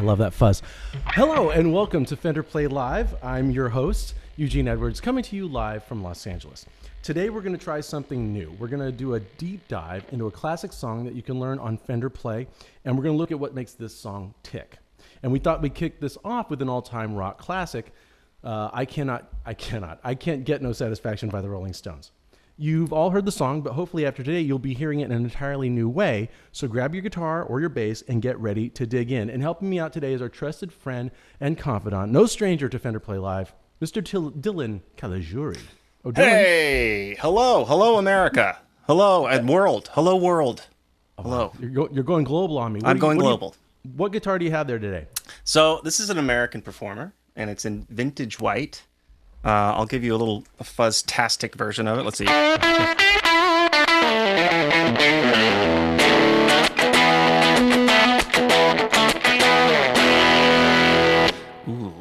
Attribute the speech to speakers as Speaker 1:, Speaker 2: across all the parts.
Speaker 1: love that fuzz. Hello and welcome to Fender Play Live. I'm your host, Eugene Edwards, coming to you live from Los Angeles. Today we're going to try something new. We're going to do a deep dive into a classic song that you can learn on Fender Play, and we're going to look at what makes this song tick. And we thought we'd kick this off with an all-time rock classic, I Can't Get No Satisfaction by the Rolling Stones. You've all heard the song, but hopefully after today, you'll be hearing it in an entirely new way. So grab your guitar or your bass and get ready to dig in. And helping me out today is our trusted friend and confidant, no stranger to Fender Play Live, Mr. Dylan Caligiuri. Oh, Dylan.
Speaker 2: Hey, hello, America. Hello, and world. Hello, world. Hello.
Speaker 1: You're going global on me.
Speaker 2: I'm going global.
Speaker 1: What guitar do you have there today?
Speaker 2: So this is an American performer, and it's in vintage white. I'll give you a little fuzz-tastic version of it. Let's see. Ooh.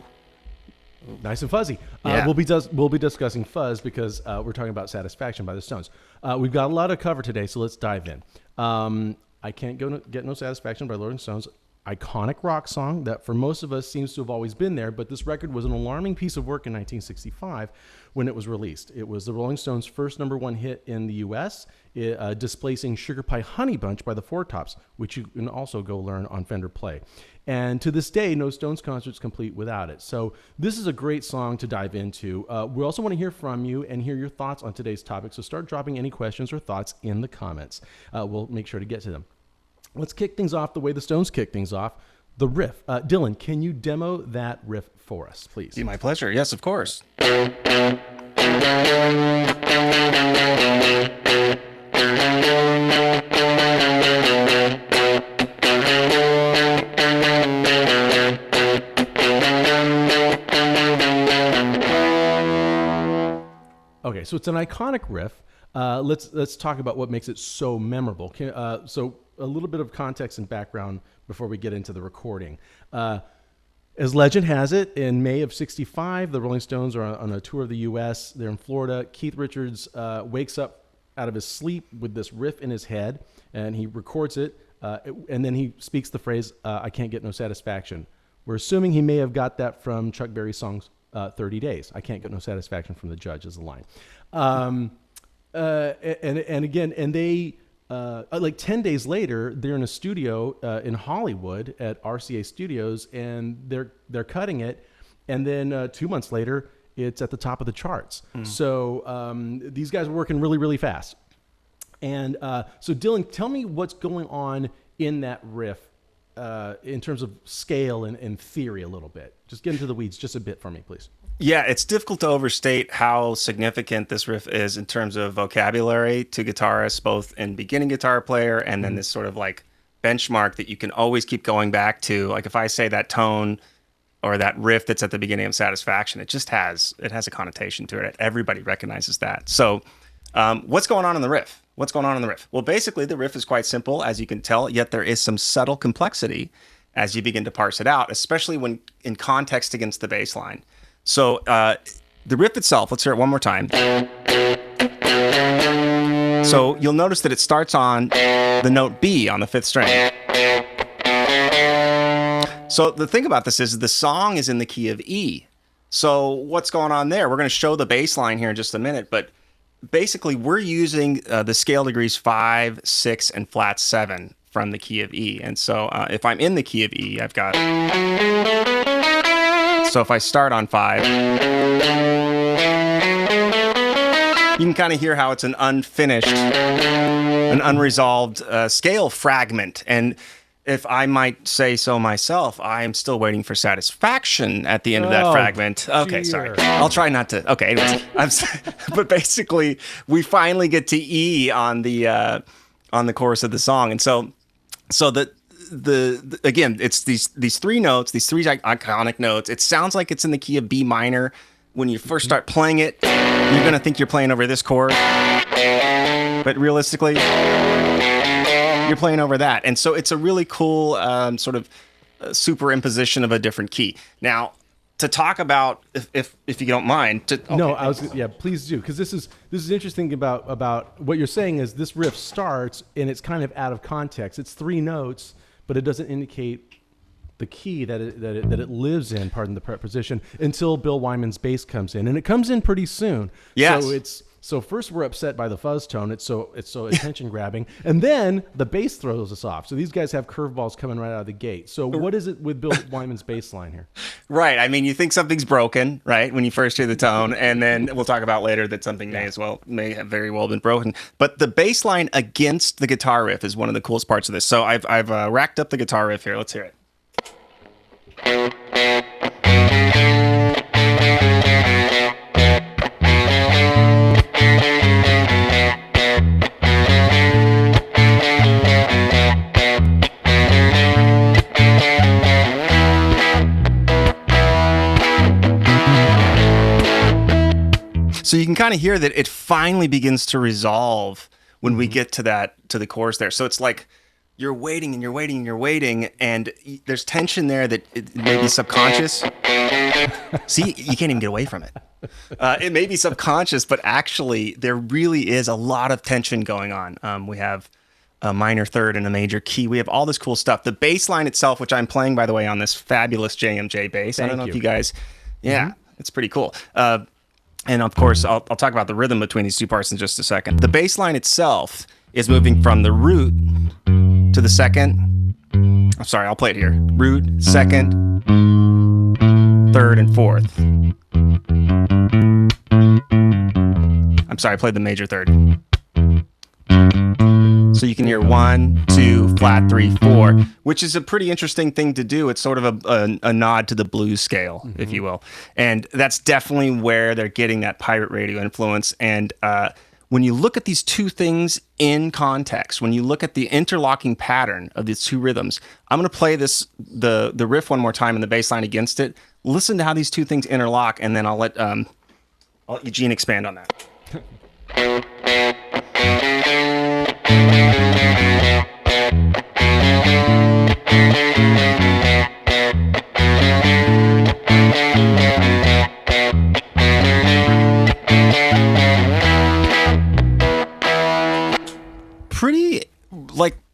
Speaker 1: Nice and fuzzy.
Speaker 2: Yeah.
Speaker 1: We'll be discussing Fuzz because we're talking about Satisfaction by the Stones. We've got a lot to cover today, so let's dive in. I Can't Get No Satisfaction by Rolling Stones. Iconic rock song that for most of us seems to have always been there, but this record was an alarming piece of work in 1965 when it was released. It was the Rolling Stones' first #1 hit in the U.S., displacing Sugar Pie Honey Bunch by the Four Tops, which you can also go learn on Fender Play. And to this day, no Stones concert's complete without it. So this is a great song to dive into. We also want to hear from you and hear your thoughts on today's topic, so start dropping any questions or thoughts in the comments. We'll make sure to get to them. Let's kick things off the way the Stones kick things off, the riff. Dylan, can you demo that riff for us, please?
Speaker 2: Be my pleasure. Yes, of course.
Speaker 1: Okay, so it's an iconic riff. Let's talk about what makes it so memorable. So a little bit of context and background before we get into the recording. As legend has it, in May of '65, the Rolling Stones are on a tour of the U.S. They're in Florida. Keith Richards wakes up out of his sleep with this riff in his head, and he records it, and then he speaks the phrase, I can't get no satisfaction. We're assuming he may have got that from Chuck Berry's song 30 Days. I can't get no satisfaction from the judge is the line. And they like 10 days later, they're in a studio in Hollywood at RCA Studios, and they're cutting it, and then 2 months later, it's at the top of the charts. So these guys are working really, really fast. And so Dylan, tell me what's going on in that riff in terms of scale and theory a little bit. Just get into the weeds just a bit for me, please.
Speaker 2: Yeah, it's difficult to overstate how significant this riff is in terms of vocabulary to guitarists, both in beginning guitar player and then this sort of like benchmark that you can always keep going back to. Like if I say that tone or that riff that's at the beginning of Satisfaction, it has a connotation to it. Everybody recognizes that. So what's going on in the riff? Well, basically the riff is quite simple, as you can tell, yet there is some subtle complexity as you begin to parse it out, especially when in context against the bass line. So the riff itself, let's hear it one more time. So you'll notice that it starts on the note B on the 5th string. So the thing about this is the song is in the key of E. So what's going on there? We're going to show the bass line here in just a minute, but basically we're using the scale degrees 5, 6, and flat 7 from the key of E. And so if I'm in the key of E, I've got... So if I start on 5, you can kind of hear how it's an unfinished, an unresolved scale fragment. And if I might say so myself, I am still waiting for satisfaction at the end of that fragment. Okay, sorry. I'll try not to. Okay, anyways. But basically, we finally get to E on the chorus of the song. And so again, it's these three notes, these three iconic notes. It sounds like it's in the key of B minor. When you first start playing it, you're going to think you're playing over this chord. But realistically, you're playing over that. And so it's a really cool sort of superimposition of a different key. Now, to talk about, if you don't mind.
Speaker 1: Please do, because this is interesting about what you're saying is this riff starts and it's kind of out of context. It's three notes, but it doesn't indicate the key that it lives in, pardon the preposition, until Bill Wyman's bass comes in, and it comes in pretty soon.
Speaker 2: Yes.
Speaker 1: So first we're upset by the fuzz tone. It's so attention grabbing, and then the bass throws us off. So these guys have curveballs coming right out of the gate. So what is it with Bill Wyman's bass line here?
Speaker 2: Right. I mean, you think something's broken, right, when you first hear the tone, and then we'll talk about later that something may have very well been broken. But the bass line against the guitar riff is one of the coolest parts of this. So I've racked up the guitar riff here. Let's hear it. So you can kind of hear that it finally begins to resolve when we get to the chorus there. So it's like you're waiting and you're waiting and you're waiting, and there's tension there that it may be subconscious. See, you can't even get away from it. It may be subconscious, but actually there really is a lot of tension going on. We have a minor third and a major key. We have all this cool stuff. The bass line itself, which I'm playing, by the way, on this fabulous JMJ bass. I don't know if you guys... Yeah, it's pretty cool. And of course, I'll talk about the rhythm between these two parts in just a second. The bass line itself is moving from the root to the second. I'm sorry, I'll play it here. Root, second, third, and fourth. I'm sorry, I played the major third. So you can hear 1, 2, flat 3, 4, which is a pretty interesting thing to do. It's sort of a nod to the blues scale, if you will. And that's definitely where they're getting that pirate radio influence. And when you look at these two things in context, when you look at the interlocking pattern of these two rhythms, I'm going to play the riff one more time and the bass line against it. Listen to how these two things interlock, and then I'll let Eugene expand on that.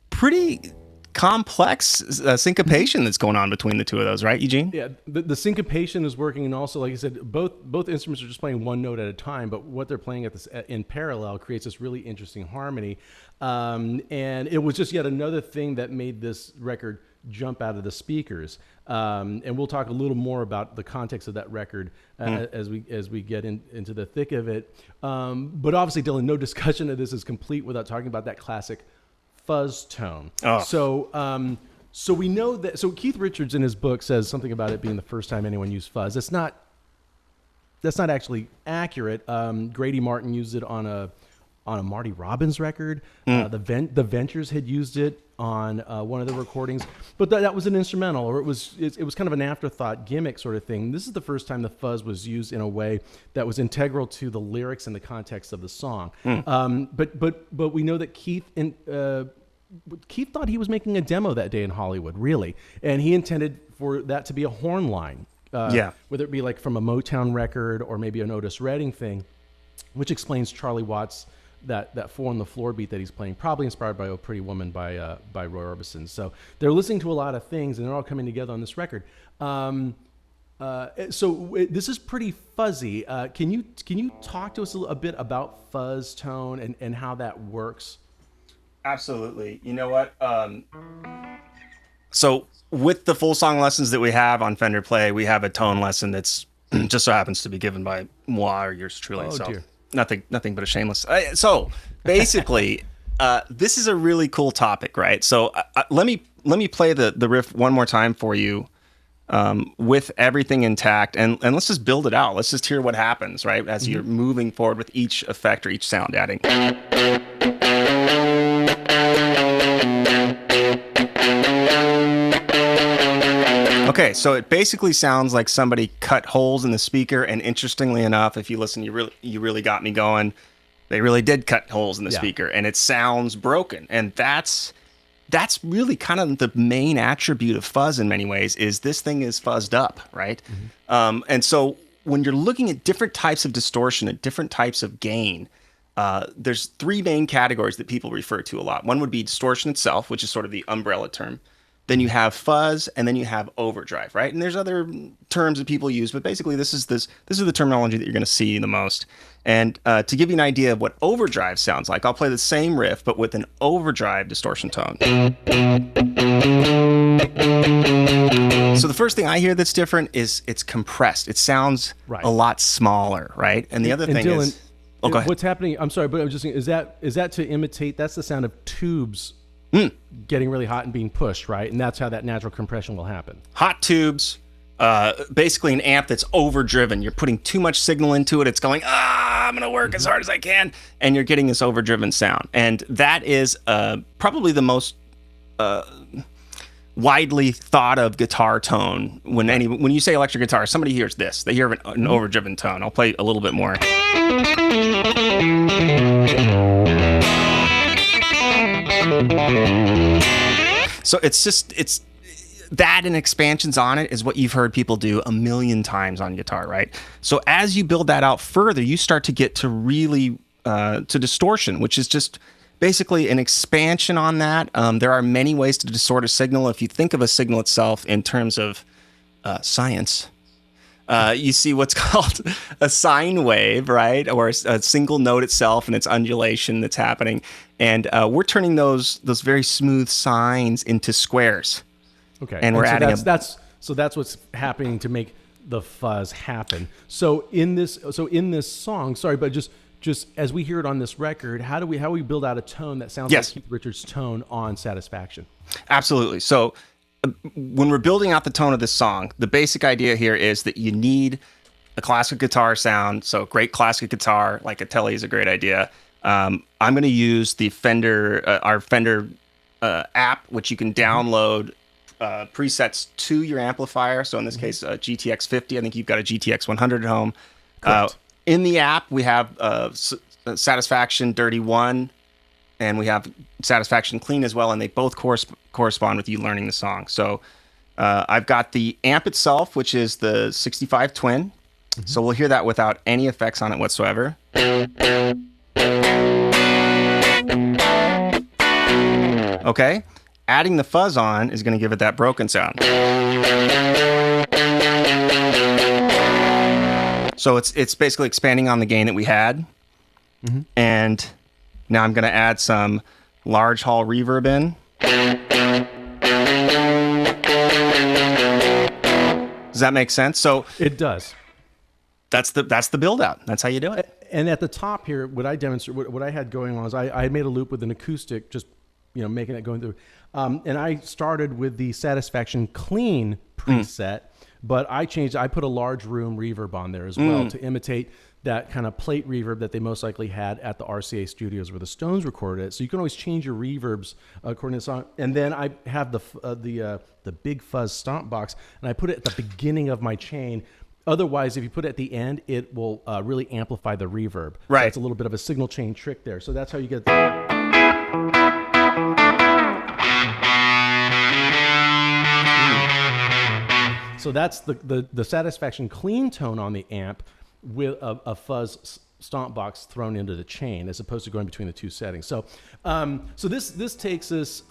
Speaker 2: Pretty complex syncopation that's going on between the two of those, right, Eugene?
Speaker 1: Yeah, the syncopation is working, and also, like I said, both instruments are just playing one note at a time, but what they're playing in parallel creates this really interesting harmony. And it was just yet another thing that made this record jump out of the speakers. And we'll talk a little more about the context of that record as we get into the thick of it. But obviously, Dylan, no discussion of this is complete without talking about that classic fuzz tone. Oh. So we know that. So Keith Richards in his book says something about it being the first time anyone used fuzz. That's not actually accurate. Grady Martin used it on a Marty Robbins record. The Ventures had used it on one of the recordings, but that was an instrumental, or it was kind of an afterthought gimmick sort of thing. This is the first time the fuzz was used in a way that was integral to the lyrics and the context of the song. But we know that Keith thought he was making a demo that day in Hollywood, really, and he intended for that to be a horn line, whether it be like from a Motown record or maybe an Otis Redding thing, which explains Charlie Watts' that 4 on the floor beat that he's playing, probably inspired by "Oh Pretty Woman" by Roy Orbison. So they're listening to a lot of things, and they're all coming together on this record. This is pretty fuzzy. Can you talk to us a bit about fuzz tone and how that works?
Speaker 2: Absolutely. You know what? So with the full song lessons that we have on Fender Play, we have a tone lesson that's just so happens to be given by moi or yours truly.
Speaker 1: Oh,
Speaker 2: so
Speaker 1: dear.
Speaker 2: Nothing but a shameless. So basically, this is a really cool topic, right? So let me play the riff one more time for you, with everything intact, and let's just build it out. Let's just hear what happens, right, as you're moving forward with each effect or each sound adding. Okay, so it basically sounds like somebody cut holes in the speaker, and interestingly enough, if you listen, you really got me going. They really did cut holes in the speaker, and it sounds broken. And that's really kind of the main attribute of fuzz in many ways, is this thing is fuzzed up, right? And so when you're looking at different types of distortion and different types of gain, there's 3 main categories that people refer to a lot. One would be distortion itself, which is sort of the umbrella term. then you have fuzz, and then you have overdrive, right? And there's other terms that people use, but basically this is the terminology that you're going to see the most. And to give you an idea of what overdrive sounds like, I'll play the same riff, but with an overdrive distortion tone. So the first thing I hear that's different is it's compressed. It sounds a lot smaller, right? And the other thing
Speaker 1: Dylan,
Speaker 2: is, oh, go ahead.
Speaker 1: What's happening? I'm sorry, but I'm just saying, is that to imitate? That's the sound of tubes getting really hot and being pushed, right? And that's how that natural compression will happen.
Speaker 2: Hot tubes, basically an amp that's overdriven. You're putting too much signal into it. It's going, I'm going to work as hard as I can. And you're getting this overdriven sound. And that is probably the most widely thought of guitar tone. When you say electric guitar, somebody hears this. They hear an overdriven tone. I'll play a little bit more. So it's that and expansions on it is what you've heard people do a million times on guitar, right? So as you build that out further, you start to get to really to distortion, which is just basically an expansion on that. There are many ways to distort a signal. If you think of a signal itself in terms of science, you see what's called a sine wave, right? Or a single note itself and its undulation that's happening. And we're turning those very smooth sines into squares.
Speaker 1: Okay.
Speaker 2: And we're adding
Speaker 1: that's what's happening to make the fuzz happen. So in this song, sorry, but just as we hear it on this record, how do we build out a tone that sounds like Keith Richards' tone on Satisfaction?
Speaker 2: Absolutely. So when we're building out the tone of this song, the basic idea here is that you need a classic guitar sound. So great classic guitar, like a Tele, is a great idea. I'm going to use the Fender, our Fender app, which you can download presets to your amplifier. So in this case, GTX 50. I think you've got a GTX 100 at home. In the app, we have Satisfaction Dirty 1, and we have Satisfaction Clean as well, and they both correspond with you learning the song. So I've got the amp itself, which is the 65 Twin. So we'll hear that without any effects on it whatsoever. Okay, adding the fuzz on is going to give it that broken sound. So it's basically expanding on the gain that we had. And now I'm going to add some large hall reverb in. Does that make sense? So
Speaker 1: it does.
Speaker 2: That's the build out. That's how you do it.
Speaker 1: And at the top here, what I had going on is I had made a loop with an acoustic, just making it going through. And I started with the Satisfaction Clean preset, but I put a large room reverb on there as well to imitate that kind of plate reverb that they most likely had at the RCA studios where the Stones recorded it. So you can always change your reverbs according to the song. And then I have the Big Fuzz stomp box, and I put it at the beginning of my chain. Otherwise, if you put it at the end, it will really amplify the reverb.
Speaker 2: Right.
Speaker 1: So it's a little bit of a signal chain trick there. So that's how you get. So that's the Satisfaction Clean tone on the amp with a fuzz stomp box thrown into the chain, as opposed to going between the two settings. So, so this takes us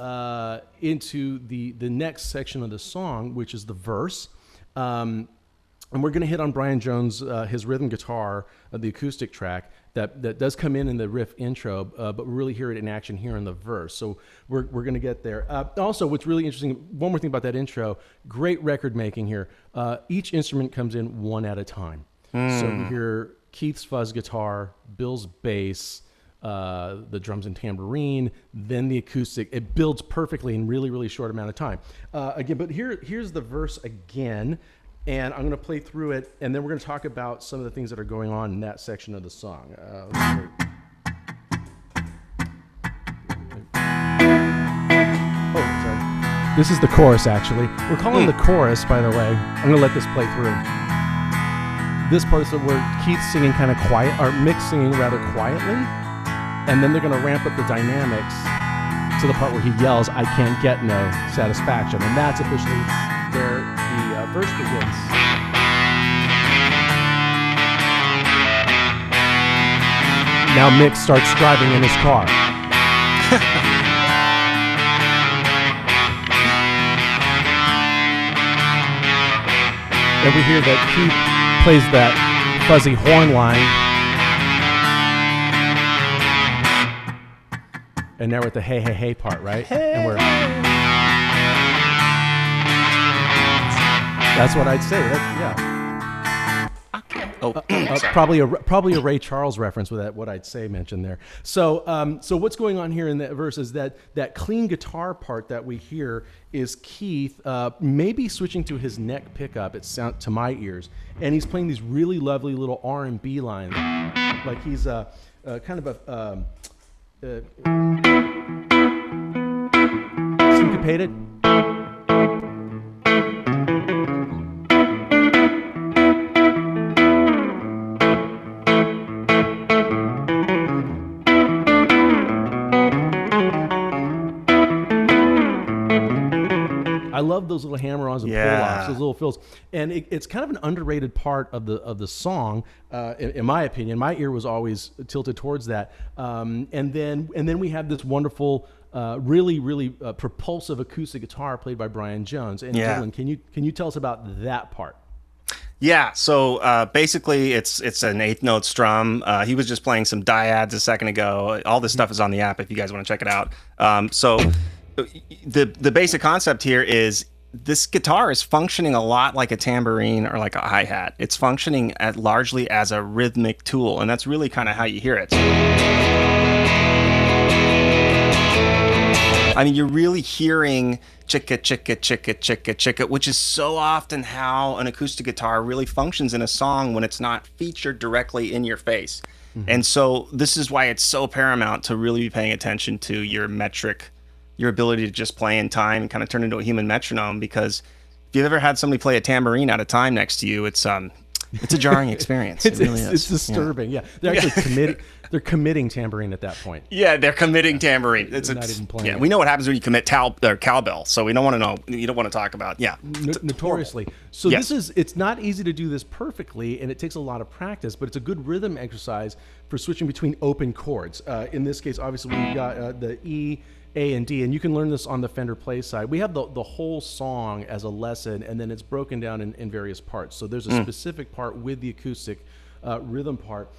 Speaker 1: into the next section of the song, which is the verse. And we're going to hit on Brian Jones, his rhythm guitar, the acoustic track that does come in the riff intro, but we really hear it in action here in the verse. So we're going to get there. Also, what's really interesting, one more thing about that intro, great record making here. Each instrument comes in one at a time. So we hear Keith's fuzz guitar, Bill's bass, the drums and tambourine, then the acoustic. It builds perfectly in really, really short amount of time. Again, but here's the verse again. And I'm going to play through it, and then we're going to talk about some of the things that are going on in that section of the song. Sorry. This is the chorus, actually. We're calling the chorus, by the way. I'm going to let this play through. This part is where Keith's singing kind of quiet, or Mick's singing rather quietly, and then they're going to ramp up the dynamics to the part where he yells, "I can't get no satisfaction," and that's officially where the verse begins. Now Mick starts driving in his car. And we hear that Keith plays that fuzzy horn line. And now we're at the hey, hey, hey part, right?
Speaker 2: Hey.
Speaker 1: And we're... That's what I'd say. Yeah. Probably a Ray Charles reference with that. What I'd say mentioned there. So what's going on here in that verse is that clean guitar part that we hear is Keith maybe switching to his neck pickup. It sound to my ears, and he's playing these really lovely little R&B lines, like he's kind of a syncopated. I love those little hammer-ons and pull-offs, those little fills, and it's kind of an underrated part of the song, in my opinion. My ear was always tilted towards that, and then we have this wonderful, really propulsive acoustic guitar played by Brian Jones. And Dylan, can you tell us about that part?
Speaker 2: Yeah, so basically it's an eighth note strum. He was just playing some dyads a second ago. All this stuff is on the app if you guys want to check it out. So the basic concept here is this guitar is functioning a lot like a tambourine or like a hi-hat. It's functioning largely as a rhythmic tool, and that's really kind of how you hear it. I mean, you're really hearing chicka, chicka, chicka, chicka, chicka, which is so often how an acoustic guitar really functions in a song when it's not featured directly in your face. Mm-hmm. And so this is why it's so paramount to really be paying attention to your metric, your ability to just play in time and kind of turn into a human metronome, because if you've ever had somebody play a tambourine out of time next to you, it's a jarring experience. It really is.
Speaker 1: It's disturbing. Yeah. They're actually they're committing tambourine at that point.
Speaker 2: Yeah, they're committing tambourine.
Speaker 1: Not even playing.
Speaker 2: Yeah, we know what happens when you commit cowbell, so we don't want to know. You don't want to talk about. Yeah,
Speaker 1: notoriously. So it's not easy to do this perfectly, and it takes a lot of practice. But it's a good rhythm exercise for switching between open chords. In this case, obviously we got the E, A, and D, and you can learn this on the Fender Play side. We have the whole song as a lesson, and then it's broken down in various parts. So there's a specific part with the acoustic rhythm part.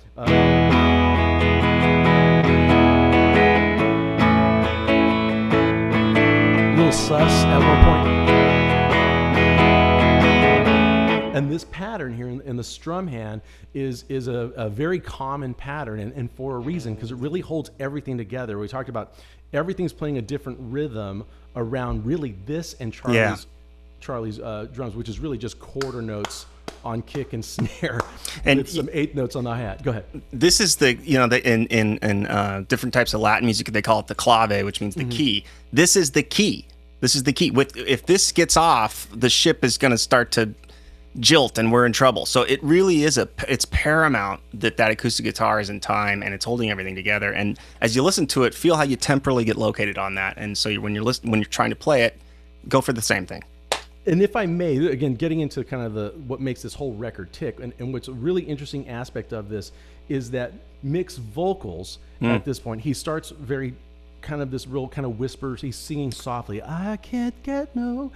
Speaker 1: Little sus at one point. And this pattern here in the strum hand is a very common pattern, and for a reason, because it really holds everything together. We talked about everything's playing a different rhythm around really this and Charlie's drums, which is really just quarter notes on kick and snare, and with some eighth notes on the hi-hat. Go ahead.
Speaker 2: This is in different types of Latin music they call it the clave, which means the key. This is the key. This is the key. If this gets off, the ship is going to start to jilt and we're in trouble. So it really is it's paramount that acoustic guitar is in time and it's holding everything together. And as you listen to it, feel how you temporally get located on that. And so when you're trying to play it, go for the same thing.
Speaker 1: And if I may, again, getting into kind of what makes this whole record tick, and what's a really interesting aspect of this is that Mick's vocals at this point, he starts very kind of this real kind of whispers. He's singing softly, I can't get no.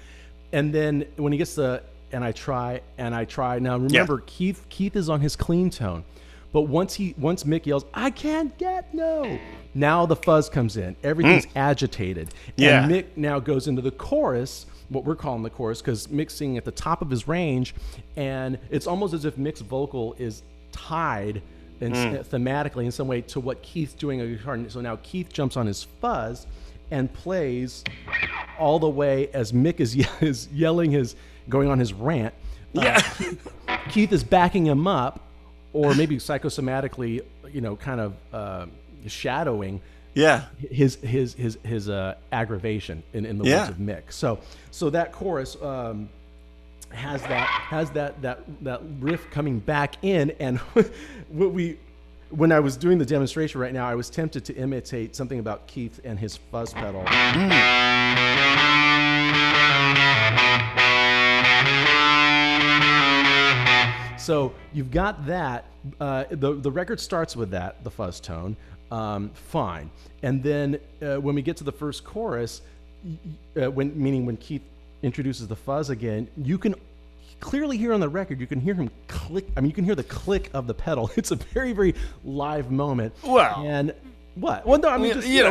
Speaker 1: And then when he gets the, and I try. Now remember, Keith is on his clean tone. But once Mick yells, I can't get no, now the fuzz comes in. Everything's agitated.
Speaker 2: Yeah.
Speaker 1: And Mick now goes into the chorus, what we're calling the chorus, because Mick's singing at the top of his range, and it's almost as if Mick's vocal is tied thematically in some way to what Keith's doing on guitar. So now Keith jumps on his fuzz and plays all the way as Mick is yelling going on his rant. Keith is backing him up, or maybe psychosomatically, kind of shadowing his aggravation in the words of Mick. So that chorus has that riff coming back in, and when I was doing the demonstration right now, I was tempted to imitate something about Keith and his fuzz pedal. So you've got that. The record starts with that, the fuzz tone, fine. And then when we get to the first chorus, when Keith introduces the fuzz again, you can clearly hear on the record, you can hear him click. I mean, you can hear the click of the pedal. It's a very, very live moment.
Speaker 2: Well,
Speaker 1: and what? Well, no, I mean, just, he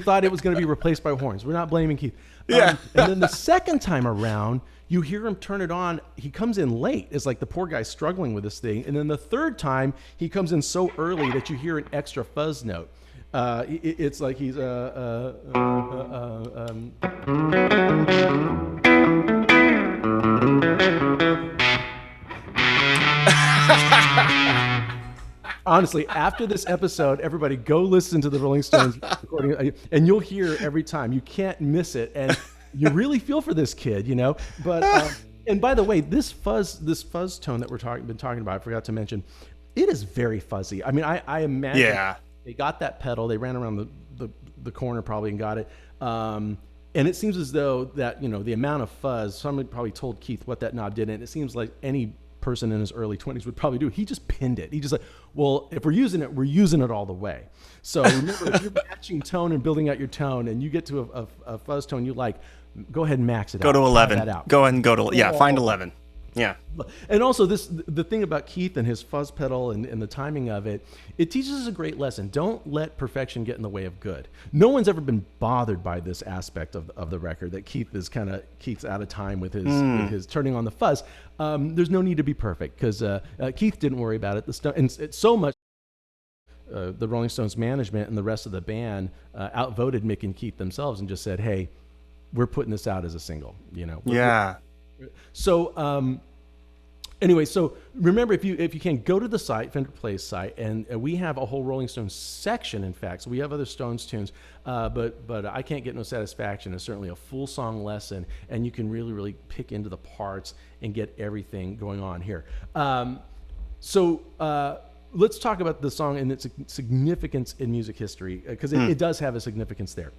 Speaker 1: thought it was going to be replaced by horns. We're not blaming Keith.
Speaker 2: Yeah.
Speaker 1: And then the second time around, you hear him turn it on. He comes in late. It's like the poor guy's struggling with this thing. And then the third time, he comes in so early that you hear an extra fuzz note. It's like he's honestly, after this episode, everybody go listen to the Rolling Stones recording, and you'll hear every time. You can't miss it, and you really feel for this kid, you know. But and by the way, this fuzz tone that been talking about, I forgot to mention, it is very fuzzy. I mean, I imagine they got that pedal, they ran around the corner probably and got it. And it seems as though that, you know, the amount of fuzz, somebody probably told Keith what that knob did, and it seems like any person in his early 20s would probably do. He just pinned it. He just like, well, if we're using it all the way. So remember, if you're matching tone and building out your tone, and you get to a fuzz tone you like, go ahead and max it out.
Speaker 2: Go to 11.
Speaker 1: That out.
Speaker 2: Go ahead and go to, find 11. Yeah.
Speaker 1: And also the thing about Keith and his fuzz pedal and the timing of it, it teaches us a great lesson. Don't let perfection get in the way of good. No one's ever been bothered by this aspect of the record, that Keith's out of time with his turning on the fuzz. There's no need to be perfect, because Keith didn't worry about it. And it's so much the Rolling Stones management and the rest of the band outvoted Mick and Keith themselves and just said, hey, we're putting this out as a single, you know. So anyway, so remember, if you can, go to the site, Fender Plays site, and we have a whole Rolling Stones section, in fact. So we have other Stones tunes, but I Can't Get No Satisfaction is certainly a full song lesson, and you can really, really pick into the parts and get everything going on here. So let's talk about the song and its significance in music history, because it does have a significance there.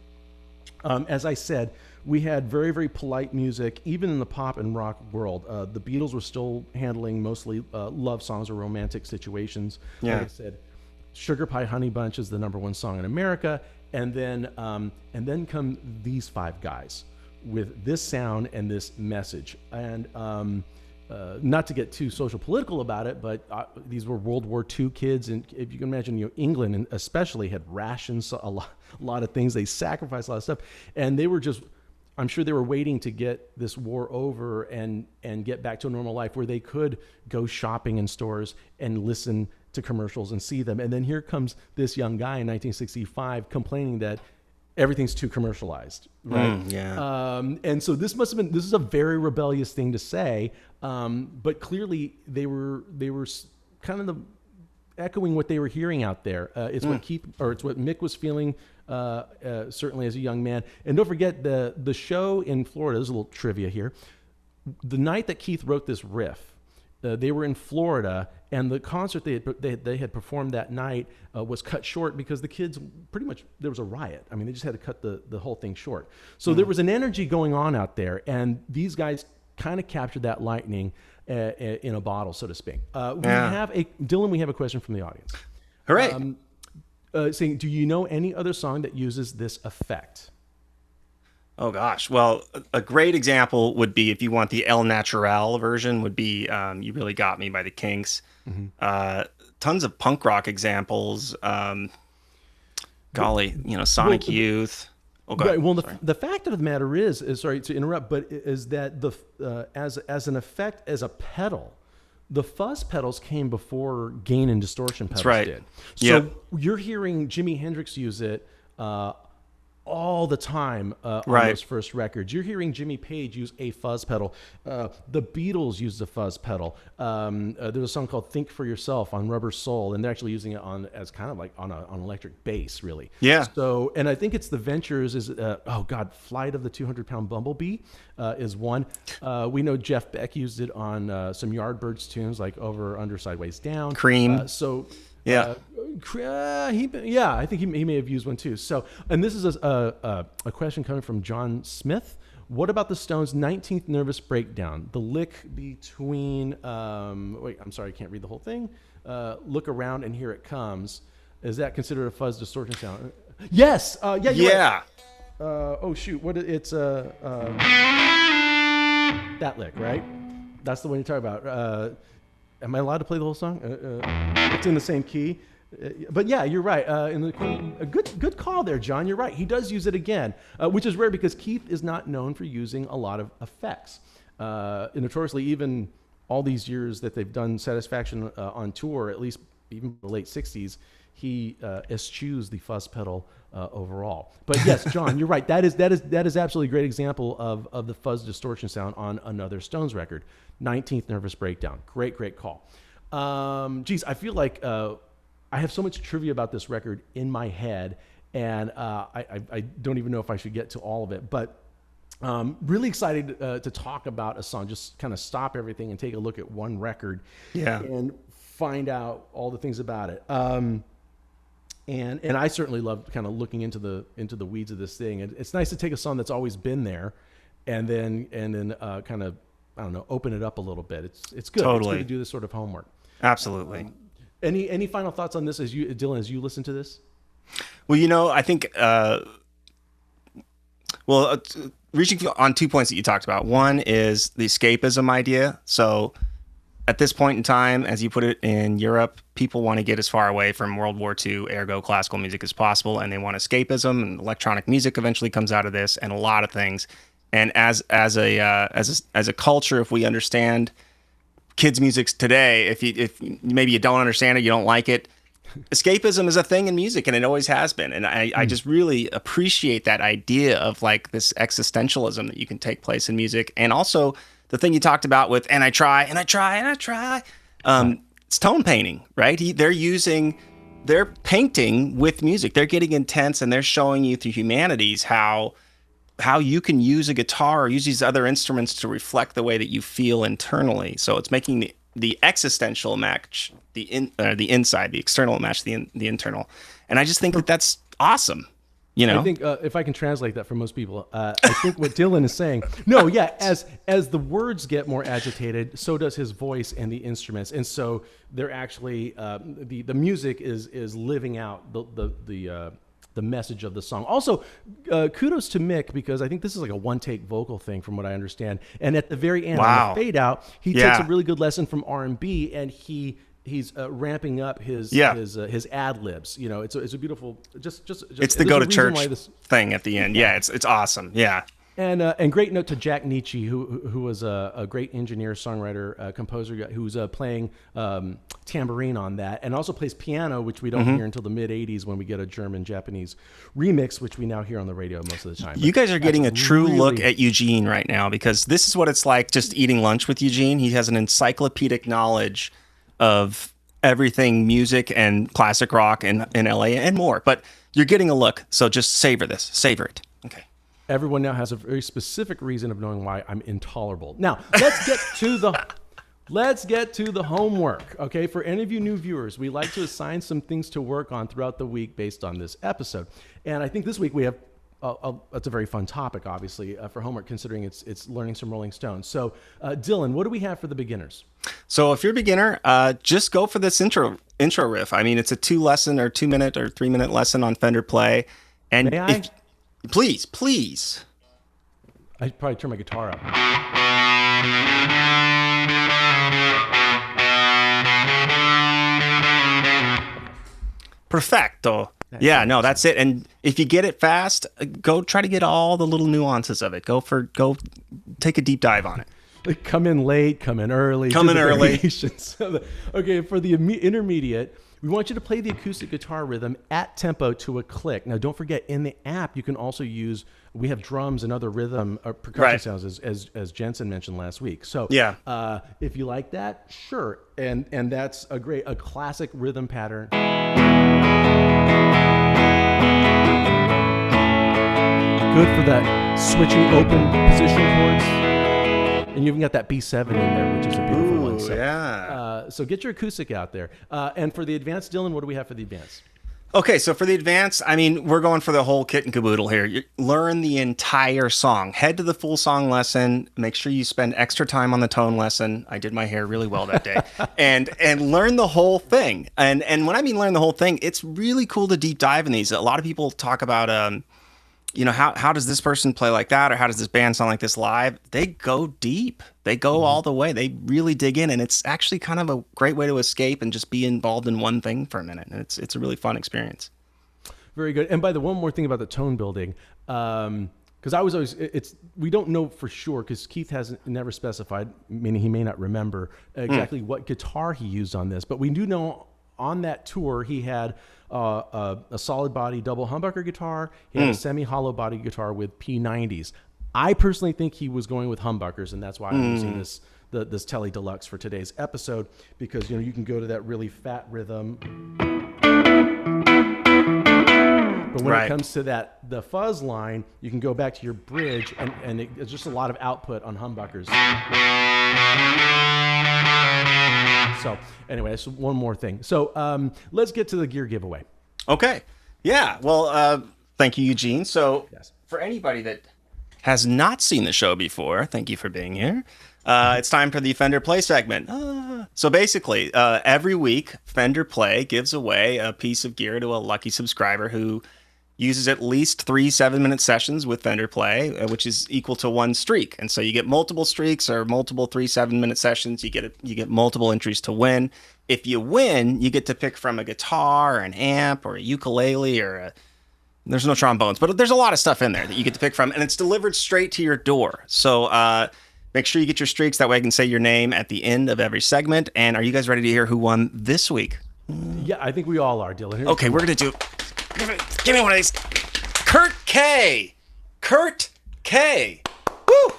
Speaker 1: As I said, we had very, very polite music, even in the pop and rock world. The Beatles were still handling mostly love songs or romantic situations.
Speaker 2: Yeah.
Speaker 1: Like I said, Sugar Pie Honey Bunch is the #1 song in America. And then come these five guys with this sound and this message. And not to get too social political about it, but these were World War II kids, and if you can imagine, you know, England and especially had rations, a lot of things. They sacrificed a lot of stuff, and they were just, I'm sure they were waiting to get this war over and get back to a normal life where they could go shopping in stores and listen to commercials and see them. And then here comes this young guy in 1965 complaining that everything's too commercialized, right? And so this is a very rebellious thing to say, but clearly they were kind of echoing what they were hearing out there. It's what Mick was feeling, certainly as a young man. And don't forget the show in Florida. There's a little trivia here. The night that Keith wrote this riff, they were in Florida, and the concert they had performed that night was cut short because the kids pretty much, there was a riot. I mean, they just had to cut the whole thing short. So there was an energy going on out there, and these guys kind of captured that lightning in a bottle, so to speak. Dylan, we have a question from the audience.
Speaker 2: Hooray!
Speaker 1: Saying, do you know any other song that uses this effect?
Speaker 2: Oh gosh. Well, a great example would be, if you want the El Natural version, would be You Really Got Me by the Kinks. Tons of punk rock examples. Sonic Youth. Oh, God.
Speaker 1: Right, well, the fact of the matter is sorry to interrupt, but is that as an effect, as a pedal, the fuzz pedals came before gain and distortion pedals did. So you're hearing Jimi Hendrix use it all the time on those first records. You're hearing Jimmy Page use a fuzz pedal. The Beatles used a fuzz pedal. There's a song called "Think for Yourself" on Rubber Soul, and they're actually using it as kind of like on electric bass, really.
Speaker 2: Yeah.
Speaker 1: So, and I think it's the Ventures Flight of the 200-Pound Bumblebee is one. We know Jeff Beck used it on some Yardbirds tunes like "Over, Under, Sideways, Down."
Speaker 2: Cream.
Speaker 1: I think he may have used one too. So, and this is a question coming from John Smith. What about the Stones' 19th Nervous Breakdown? The lick between, I'm sorry, I can't read the whole thing. Look around and here it comes. Is that considered a fuzz distortion sound? Yes. You're right. Oh shoot. It's That lick, right? That's the one you're talking about. Am I allowed to play the whole song? It's in the same key. But yeah, you're right. A good call there, John. You're right. He does use it again, which is rare because Keith is not known for using a lot of effects. Notoriously, even all these years that they've done Satisfaction on tour, at least even the late 60s, he eschews the fuzz pedal overall. But yes, John, you're right. That is absolutely a great example of the fuzz distortion sound on another Stones record, 19th Nervous Breakdown. Great call. Geez, I feel like I have so much trivia about this record in my head, and I don't even know if I should get to all of it, but really excited to talk about a song, just kind of stop everything and take a look at one record and find out all the things about it. And I certainly love kind of looking into the weeds of this thing. And it's nice to take a song that's always been there and then kind of, I don't know, open it up a little bit. It's good.
Speaker 2: Totally.
Speaker 1: It's good to do this sort of homework.
Speaker 2: Absolutely.
Speaker 1: Any final thoughts on this Dylan, as you listen to this?
Speaker 2: Well, I think, reaching on 2 points that you talked about. One is the escapism idea. So at this point in time, as you put it, in Europe, people want to get as far away from World War II, ergo classical music, as possible, and they want escapism. And electronic music eventually comes out of this, and a lot of things. And as a culture, if we understand kids' music today, if maybe you don't understand it, you don't like it, escapism is a thing in music, and it always has been. And I just really appreciate that idea of like this existentialism that you can take place in music. And also the thing you talked about with, and I try. It's tone painting, right? They're painting with music. They're getting intense, and they're showing you through humanities how you can use a guitar or use these other instruments to reflect the way that you feel internally. So it's making the existential match the inside, the external match the internal. And I just think that's awesome. I think if I can translate that for most people, I think what Dylan is saying, as the words get more agitated, so does his voice and the instruments. And so they're actually, the music is living out the message of the song. Also, kudos to Mick, because I think this is like a one-take vocal thing from what I understand. And at the very end, on the fade out, he takes a really good lesson from R&B, and he's ramping up his ad libs. It's a beautiful, just it's the go to church thing at the end. Yeah, it's awesome. Yeah.
Speaker 1: And great note to Jack Nietzsche, who was a great engineer, songwriter, composer, who's playing tambourine on that, and also plays piano, which we don't hear until the mid '80s when we get a German-Japanese remix, which we now hear on the radio most of the time.
Speaker 2: You guys are getting a true look at Eugene right now, because this is what it's like just eating lunch with Eugene. He has an encyclopedic knowledge of everything music and classic rock in LA and more. But you're getting a look, so just savor it. Okay.
Speaker 1: Everyone now has a very specific reason of knowing why I'm intolerable. Now, let's get to the homework. Okay, for any of you new viewers, we like to assign some things to work on throughout the week based on this episode. And I think this week we have it's a very fun topic, obviously, for homework, considering it's learning some Rolling Stones. So, Dylan, what do we have for the beginners?
Speaker 2: So if you're a beginner, just go for this intro riff. I mean, it's a 2-lesson or 2-minute or 3-minute lesson on Fender Play. And
Speaker 1: May I?
Speaker 2: Please.
Speaker 1: I'd probably turn my guitar up.
Speaker 2: Perfecto. Yeah, no, that's it. And if you get it fast, go try to get all the little nuances of it. Go take a deep dive on it.
Speaker 1: Like come in late, come in early. Okay, for the intermediate, we want you to play the acoustic guitar rhythm at tempo to a click. Now, don't forget, in the app, you can also we have drums and other rhythm or percussion sounds, as Jensen mentioned last week. So if you like that, sure. And that's a classic rhythm pattern. Good for that switching open position chords. And you've even got that B7 in there, which is a beautiful one. So get your acoustic out there. And for the advanced, Dylan, what do we have for the advanced?
Speaker 2: Okay, so for the advanced, I mean, we're going for the whole kit and caboodle here. You learn the entire song. Head to the full song lesson. Make sure you spend extra time on the tone lesson. I did my hair really well that day. and learn the whole thing. And when I mean learn the whole thing, it's really cool to deep dive in these. A lot of people talk about how does this person play like that, or how does this band sound like this live? They go deep. They go all the way. They really dig in, and it's actually kind of a great way to escape and just be involved in one thing for a minute. And it's a really fun experience.
Speaker 1: Very good. And by the one more thing about the tone building, because I was always, we don't know for sure because Keith hasn't never specified, meaning he may not remember exactly what guitar he used on this, but we do know on that tour he had a solid body double humbucker guitar. He had a semi hollow body guitar with P90s. I personally think he was going with humbuckers, and that's why I'm using this Tele Deluxe for today's episode, because you can go to that really fat rhythm. But when it comes to the fuzz line, you can go back to your bridge, and it's just a lot of output on humbuckers. So anyway, that's one more thing. So let's get to the gear giveaway.
Speaker 2: Okay. Yeah. Well, thank you, Eugene. So for anybody that has not seen the show before, thank you for being here. It's time for the Fender Play segment. So basically, every week, Fender Play gives away a piece of gear to a lucky subscriber who uses at least 3 7-minute sessions with Fender Play, which is equal to 1 streak. And so you get multiple streaks or multiple 3 7-minute sessions. You get multiple entries to win. If you win, you get to pick from a guitar, or an amp, or a ukulele, or there's no trombones, but there's a lot of stuff in there that you get to pick from, and it's delivered straight to your door. So make sure you get your streaks. That way I can say your name at the end of every segment. And are you guys ready to hear who won this week?
Speaker 1: Yeah, I think we all are, Dylan.
Speaker 2: Okay, we're going to do... Give me one of these. Kurt K. Kurt K. Woo!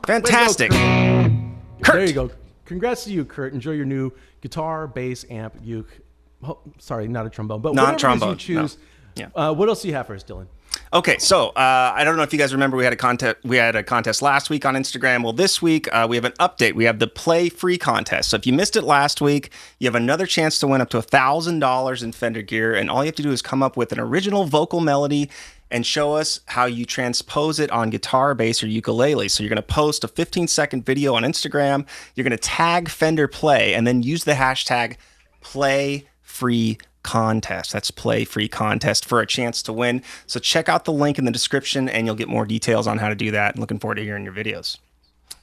Speaker 2: Fantastic.
Speaker 1: Kurt. There you go. Congrats to you, Kurt. Enjoy your new guitar, bass, amp, uke. Oh, sorry, not a trombone, but whatever
Speaker 2: trombone.
Speaker 1: You choose.
Speaker 2: No. Yeah.
Speaker 1: What else do you have for us, Dylan?
Speaker 2: Okay, so I don't know if you guys remember we had a contest. We had a contest last week on Instagram. Well, this week we have an update. We have the Play Free contest. So if you missed it last week, you have another chance to win up to $1,000 in Fender gear, and all you have to do is come up with an original vocal melody and show us how you transpose it on guitar, bass, or ukulele. So you're going to post a 15-second video on Instagram. You're going to tag Fender Play, and then use the hashtag Play Free Contest. That's Play Free Contest for a chance to win. So check out the link in the description and you'll get more details on how to do that. Looking forward to hearing your videos.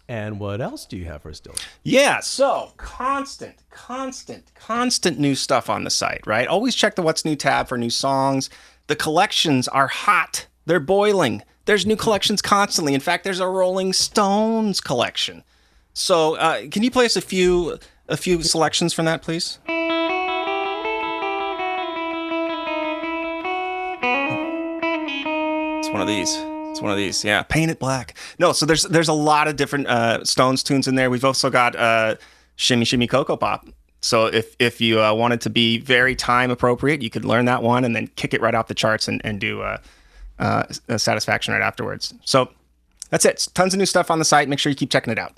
Speaker 1: And what else do you have for us, Dylan?
Speaker 2: Yeah, so constant new stuff on the site, right? Always check the What's New tab for new songs. The collections are hot. They're boiling. There's new collections constantly. In fact, there's a Rolling Stones collection. So can you play us a few selections from that, please? It's one of these. Yeah, Paint It Black. No, so there's a lot of different Stones tunes in there. We've also got Shimmy Shimmy Cocoa Pop. So if you wanted to be very time appropriate, you could learn that one and then kick it right off the charts and do a Satisfaction right afterwards. So that's it. Tons of new stuff on the site. Make sure you keep checking it out.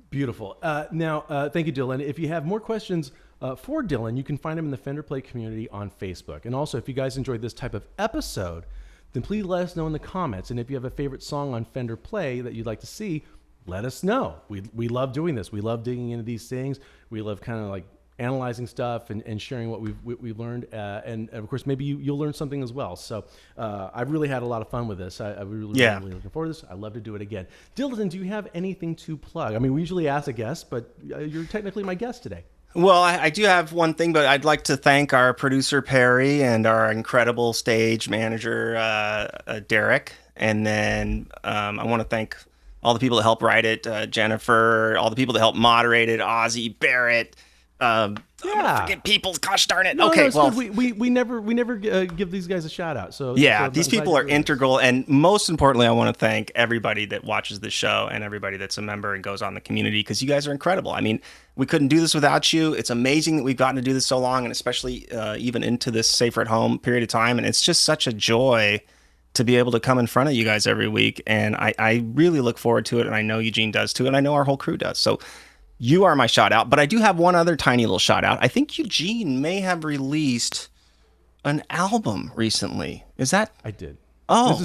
Speaker 1: Beautiful. Now, thank you, Dylan. If you have more questions for Dylan, you can find him in the Fender Play community on Facebook. And also, if you guys enjoyed this type of episode, then please let us know in the comments. And if you have a favorite song on Fender Play that you'd like to see, let us know. We love doing this. We love digging into these things. We love kind of like analyzing stuff and sharing what we've learned. And of course, maybe you'll learn something as well. So I've really had a lot of fun with this. I'm really looking forward to this. I'd love to do it again. Dylan, do you have anything to plug? I mean, we usually ask a guest, but you're technically my guest today.
Speaker 2: Well, I do have one thing, but I'd like to thank our producer, Perry, and our incredible stage manager, Derek. And then I want to thank all the people that helped write it, Jennifer, all the people that helped moderate it, Ozzy, Barrett. Forget people. Gosh darn it.
Speaker 1: No,
Speaker 2: okay,
Speaker 1: well, we never give these guys a shout out. So
Speaker 2: these people are integral, and most importantly, I want to thank everybody that watches the show and everybody that's a member and goes on the community, because you guys are incredible. I mean, we couldn't do this without you. It's amazing that we've gotten to do this so long, and especially even into this safer at home period of time. And it's just such a joy to be able to come in front of you guys every week, and I really look forward to it, and I know Eugene does too, and I know our whole crew does. So you are my shout out, but I do have one other tiny little shout out. I think Eugene may have released an album recently. Is that?
Speaker 1: I did.
Speaker 2: Oh,
Speaker 1: This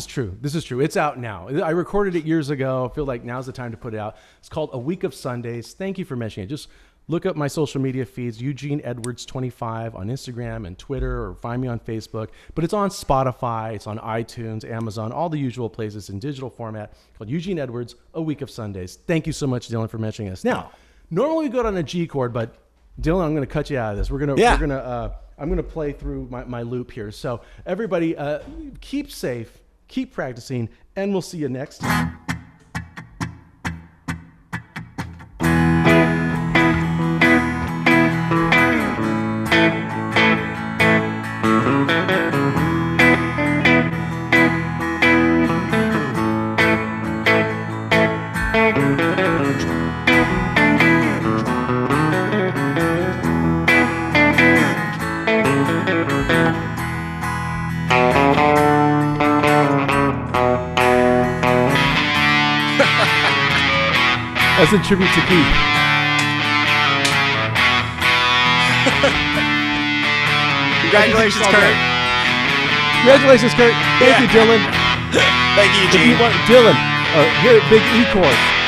Speaker 1: is true. It's out now. I recorded it years ago. I feel like now's the time to put it out. It's called A Week of Sundays. Thank you for mentioning it. Just look up my social media feeds, Eugene Edwards 25 on Instagram and Twitter, or find me on Facebook. But it's on Spotify, it's on iTunes, Amazon, all the usual places in digital format, called Eugene Edwards, A Week of Sundays. Thank you so much, Dylan, for mentioning us. Now, normally we go on a G chord, but Dylan, I'm going to cut you out of this. I'm going to play through my loop here. So everybody, keep safe, keep practicing, and we'll see you next time. As a tribute to Keith.
Speaker 2: Congratulations, Kurt.
Speaker 1: Congratulations, Kurt. Thank you, Dylan.
Speaker 2: Thank you, Eugene.
Speaker 1: Dylan, here, big E chord.